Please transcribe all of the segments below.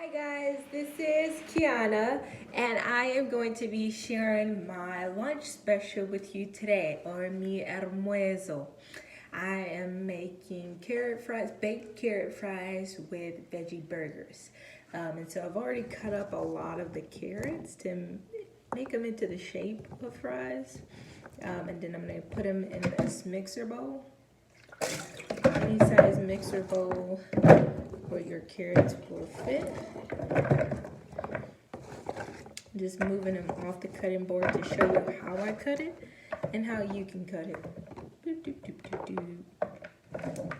Hi guys, this is Kiana and I am going to be sharing my lunch special with you today, or mi almuerzo. I am making carrot fries, baked carrot fries with veggie burgers. And so I've already cut up a lot of the carrots to make them into the shape of fries. And then I'm going to put them in this mixer bowl. Any size mixer bowl where your carrots will fit. Just moving them off the cutting board to show you how I cut it and how you can cut it. Doop, doop, doop, doop, doop.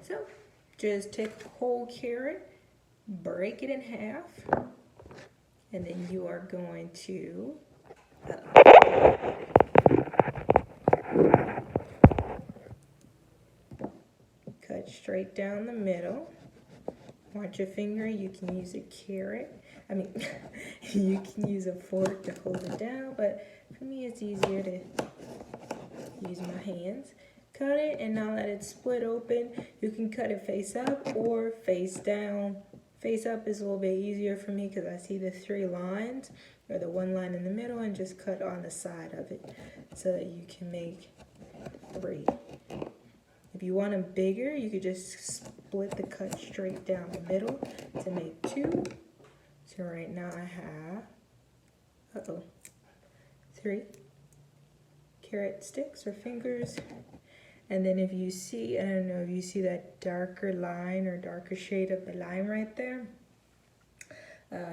So just take a whole carrot, break it in half, and then you are going to cut straight down the middle. Watch your finger, you can use a carrot. You can use a fork to hold it down, but for me it's easier to use my hands. Cut it and now that it's split open, you can cut it face up or face down. Face up is a little bit easier for me because I see the 3 lines, or the 1 line in the middle, and just cut on the side of it so that you can make 3. If you want them bigger, you could just split the cut straight down the middle to make 2. So right now I have, 3 carrot sticks or fingers. And then if you see, I don't know if you see that darker line or darker shade of the line right there,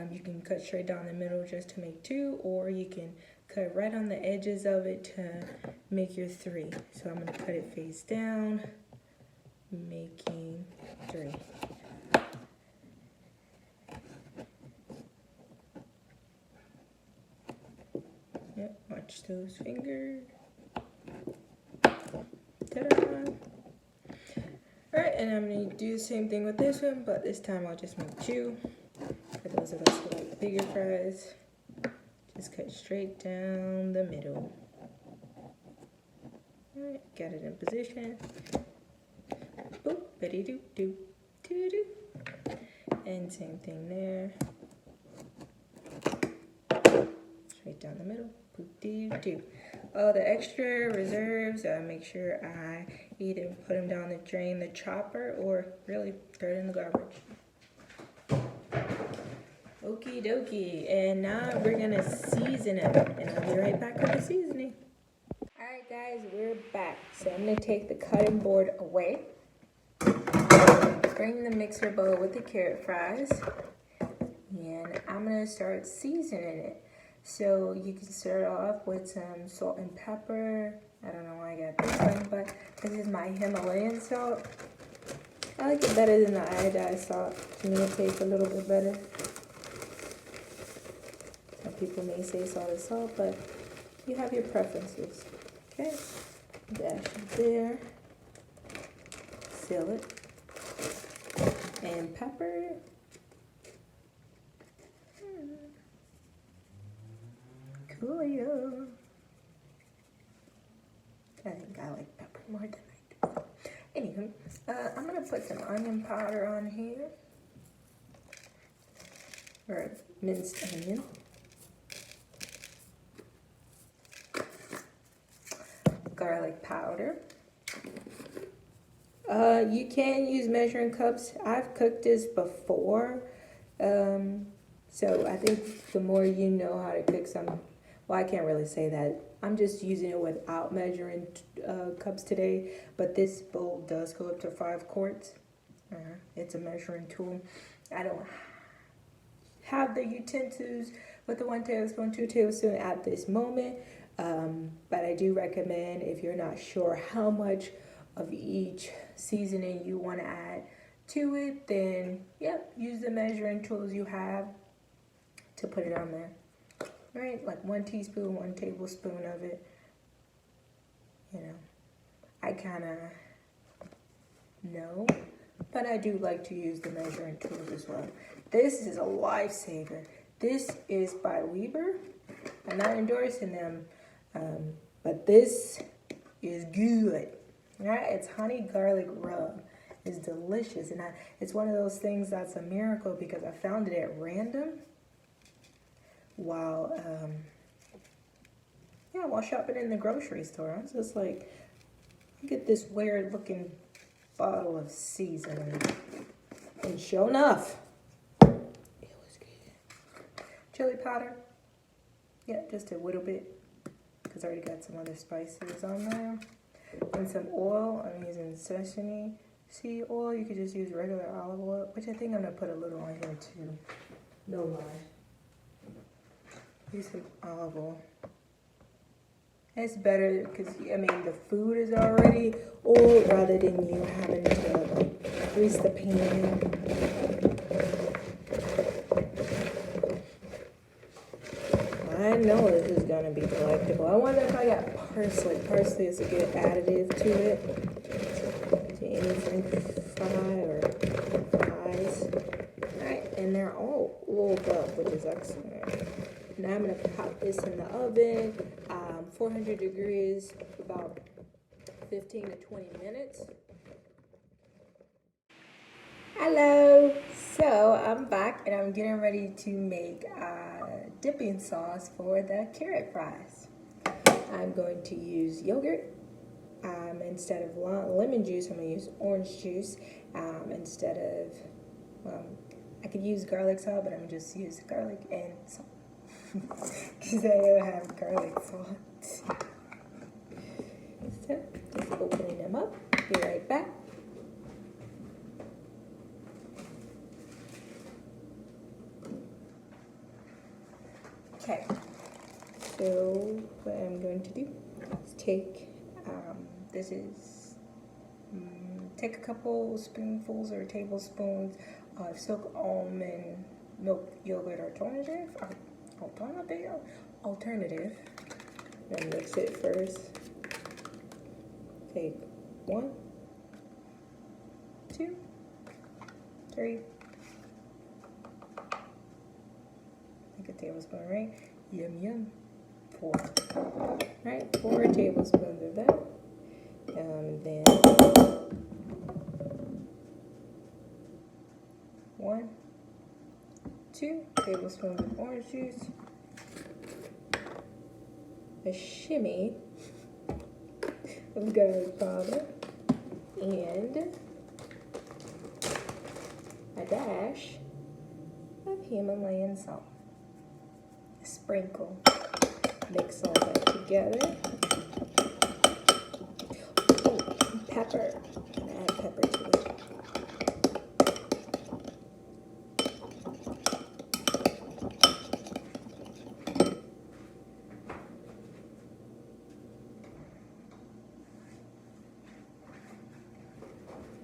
you can cut straight down the middle just to make 2, or you can cut right on the edges of it to make your 3. So I'm going to cut it face down, making 3. Yep, watch those fingers. Ta-da! Alright, and I'm going to do the same thing with this one, but this time I'll just make 2. For those of us who like bigger fries, just cut straight down the middle. Alright, got it in position. Boop, bitty doop doop, doo doo. And same thing there. Straight down the middle. Boop doo doo. Oh, the extra reserves, make sure I either put them down the drain, the chopper, or really throw it in the garbage. Okie dokie, and now we're gonna season it, and I'll be right back with the seasoning. Alright guys, we're back. So I'm gonna take the cutting board away, bring the mixer bowl with the carrot fries, and I'm gonna start seasoning it. So you can start off with some salt and pepper. I don't know why I got this one, but this is my Himalayan salt. I like it better than the iodized salt. To me it tastes a little bit better. Some people may say salt is salt, but you have your preferences. Okay, dash it there. Seal it. And pepper. Coolio. I think I like pepper more than I do. Anywho, I'm gonna put some onion powder on here, or minced onion. Garlic powder. You can use measuring cups. I've cooked this before, so I think the more you know how to cook some. Well, I can't really say that. I'm just using it without measuring cups today, but this bowl does go up to 5 quarts. It's a measuring tool. I don't have the utensils with the 1 tablespoon, 2 tablespoons at this moment, but I do recommend, if you're not sure how much of each seasoning you want to add to it, then yep, use the measuring tools you have to put it on there. Right, like 1 teaspoon, 1 tablespoon of it. You know, I kind of know, but I do like to use the measuring tools as well. This is a lifesaver. This is by Weber. I'm not endorsing them, but this is good. Right, it's honey garlic rub. is delicious. And it's one of those things that's a miracle because I found it at random while shopping in the grocery store. I was just like, look at this weird looking bottle of seasoning. And sure enough, it was good. Chili powder. Yeah, just a little bit. Because I already got some other spices on there. And some oil. I'm using sesame seed oil. You could just use regular olive oil, which I think I'm going to put a little on here too. No lie. Use some olive oil. It's better because, I mean, the food is already oiled rather than you having to like grease the pan. I know this is going to be delectable. I wonder if I got parsley. Parsley is a good additive to it. To any French fry or fries. Alright, and they're all oiled up, which is excellent. Now I'm going to pop this in the oven, 400 degrees, about 15 to 20 minutes. Hello! So I'm back and I'm getting ready to make dipping sauce for the carrot fries. I'm going to use yogurt. Instead of lemon juice, I'm going to use orange juice. Instead of, I could use garlic salt, but I'm going to just use garlic and salt. Because I don't have garlic salt. So, just opening them up. Be right back. Okay, so what I'm going to do is take, take a couple spoonfuls or tablespoons of silk almond milk yogurt alternative. Then mix it first. Take 1, 2, 3. Like a tablespoon, right? Yum yum. 4. Right, 4 tablespoons of that. Then 1, 2 tablespoons of orange juice. A shimmy of garlic powder. And a dash of Himalayan salt. Sprinkle. Mix all that together. Oh, pepper. Add pepper to it.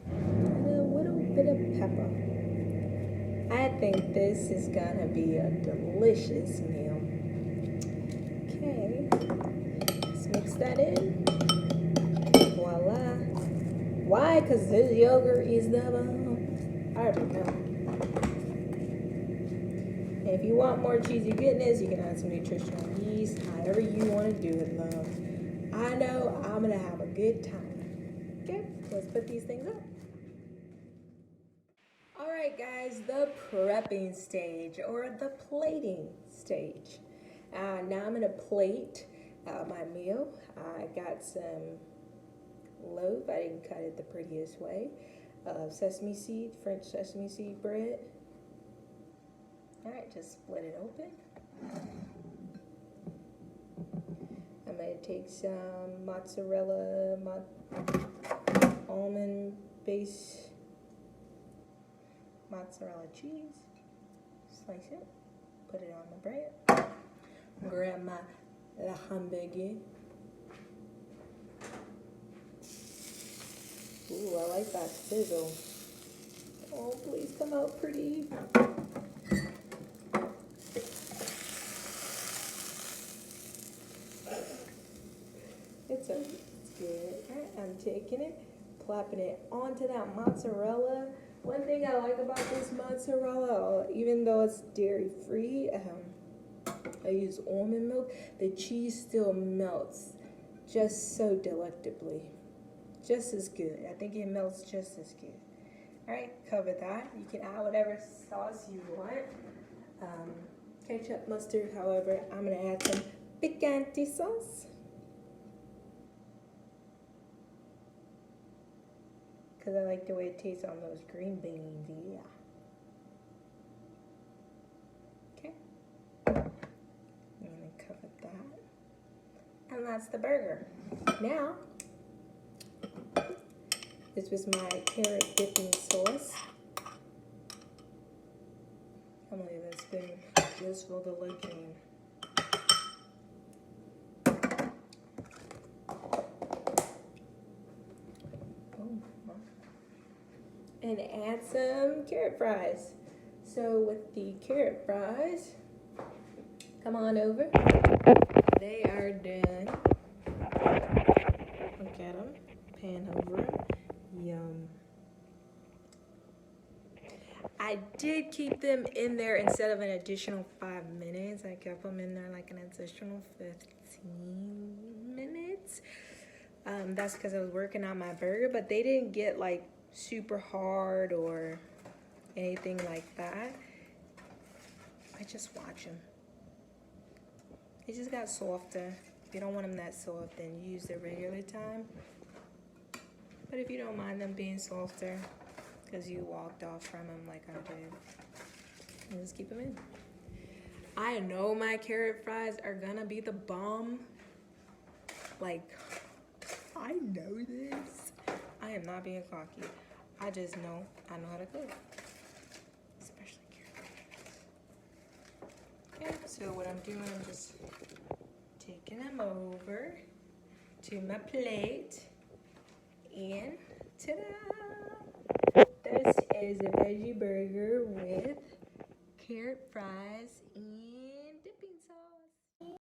And a little bit of pepper. I think this is gonna be a delicious meal. Okay, let's mix that in. Voila. Why? Because this yogurt is the bomb. I don't know. And if you want more cheesy goodness, you can add some nutritional yeast, however you want to do it, love. I know I'm gonna have a good time. Okay, let's put these things up. Alright guys, the prepping stage or the plating stage. Now I'm going to plate my meal. I got some loaf, I didn't cut it the prettiest way, sesame seed, French sesame seed bread. Alright, just split it open. I'm going to take some mozzarella, almond base mozzarella cheese, slice it, put it on the bread, grab my hamburger. Ooh, I like that sizzle. Oh, please come out pretty. It's good. Alright, I'm taking it, plopping it onto that mozzarella. One thing I like about this mozzarella, even though it's dairy-free, I use almond milk, the cheese still melts just so delectably. Just as good. I think it melts just as good. Alright, cover that. You can add whatever sauce you want. Ketchup, mustard, however, I'm going to add some picante sauce. Because I like the way it tastes on those green beans, yeah. Okay. I'm going to cover that. And that's the burger. Now, this was my carrot dipping sauce. I'm going to leave that spoon just for the looking. And add some carrot fries. So with the carrot fries, come on over. They are done. Look at them. Pan over. Yum. I did keep them in there instead of an additional 5 minutes. I kept them in there like an additional 15 minutes. That's because I was working on my burger, but they didn't get like super hard or anything like that. I just watch them. They just got softer. If you don't want them that soft, then use the regular time. But if you don't mind them being softer, because you walked off from them like I did, just keep them in. I know my carrot fries are gonna be the bomb. Like, I know this. I am not being cocky. I just know I know how to cook. Especially carrot fries. Okay, so what I'm doing, I'm just taking them over to my plate. And ta-da! This is a veggie burger with carrot fries and